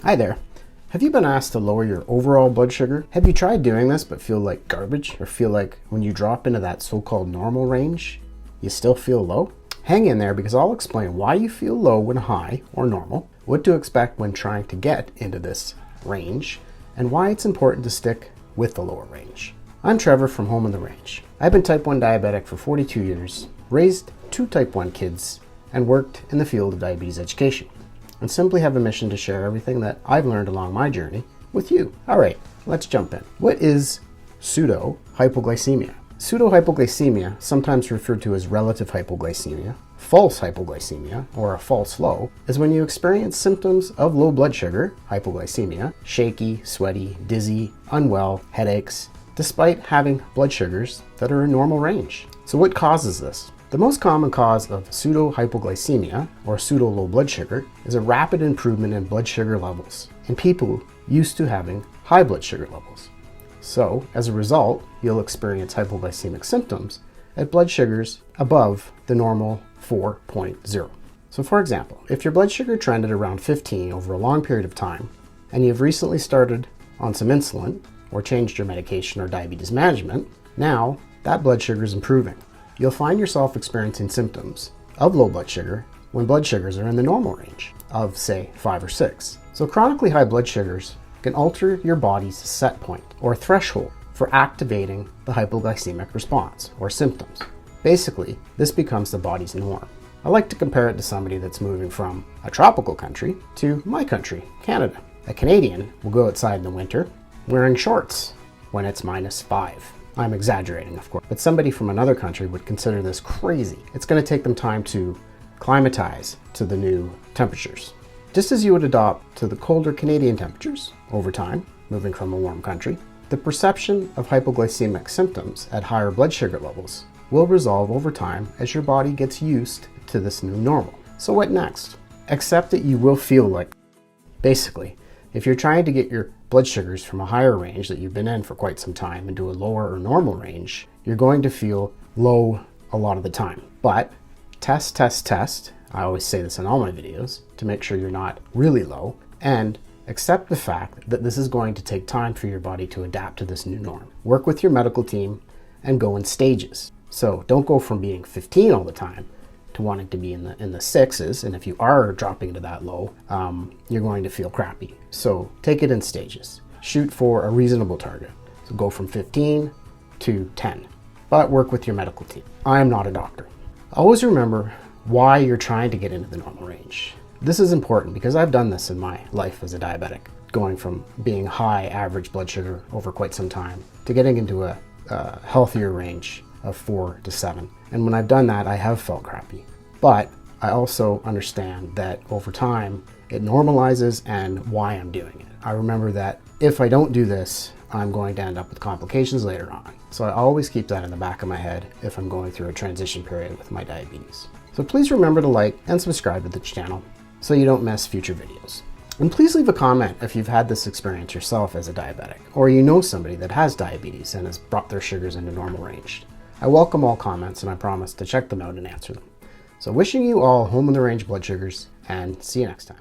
Hi there. Have you been asked to lower your overall blood sugar? Have you tried doing this but feel like garbage, or feel like when you drop into that so-called normal range, you still feel low? Hang in there because I'll explain why you feel low when high or normal, what to expect when trying to get into this range, and why it's important to stick with the lower range. I'm Trevor from Home on the Range. I've been type 1 diabetic for 42 years, raised 2 type 1 kids, and worked in the field of diabetes education, and simply have a mission to share everything that I've learned along my journey with you. All right, let's jump in. What is pseudo hypoglycemia? Pseudo hypoglycemia, sometimes referred to as relative hypoglycemia, false hypoglycemia, or a false low, is when you experience symptoms of low blood sugar, hypoglycemia, shaky, sweaty, dizzy, unwell, headaches, despite having blood sugars that are in normal range. So what causes this? The most common cause of pseudo-hypoglycemia, or pseudo-low blood sugar, is a rapid improvement in blood sugar levels in people used to having high blood sugar levels. So, as a result, you'll experience hypoglycemic symptoms at blood sugars above the normal 4.0. So for example, if your blood sugar trended around 15 over a long period of time, and you've recently started on some insulin, or changed your medication or diabetes management, now that blood sugar is improving. You'll find yourself experiencing symptoms of low blood sugar when blood sugars are in the normal range of, say, 5 or 6. So chronically high blood sugars can alter your body's set point or threshold for activating the hypoglycemic response or symptoms. Basically, this becomes the body's norm. I like to compare it to somebody that's moving from a tropical country to my country, Canada. A Canadian will go outside in the winter wearing shorts when it's -5. I'm exaggerating, of course, but somebody from another country would consider this crazy. It's going to take them time to acclimatize to the new temperatures. Just as you would adopt to the colder Canadian temperatures over time, moving from a warm country, the perception of hypoglycemic symptoms at higher blood sugar levels will resolve over time as your body gets used to this new normal. So what next? Accept that you will feel like, basically, if you're trying to get your blood sugars from a higher range that you've been in for quite some time into a lower or normal range, you're going to feel low a lot of the time. But test. I always say this in all my videos to make sure you're not really low, and accept the fact that this is going to take time for your body to adapt to this new norm. Work with your medical team and go in stages. So don't go from being 15 all the time to wanting to be in the 6s, and if you are dropping to that low, you're going to feel crappy. So take it in stages. Shoot for a reasonable target. So go from 15 to 10, but work with your medical team. I am not a doctor. Always remember why you're trying to get into the normal range. This is important because I've done this in my life as a diabetic, going from being high average blood sugar over quite some time to getting into a healthier range of 4 to 7. And when I've done that, I have felt crappy. But I also understand that over time, it normalizes and why I'm doing it. I remember that if I don't do this, I'm going to end up with complications later on. So I always keep that in the back of my head if I'm going through a transition period with my diabetes. So please remember to like and subscribe to the channel so you don't miss future videos. And please leave a comment if you've had this experience yourself as a diabetic, or you know somebody that has diabetes and has brought their sugars into normal range. I welcome all comments, and I promise to check them out and answer them. So wishing you all home on the range blood sugars, and see you next time.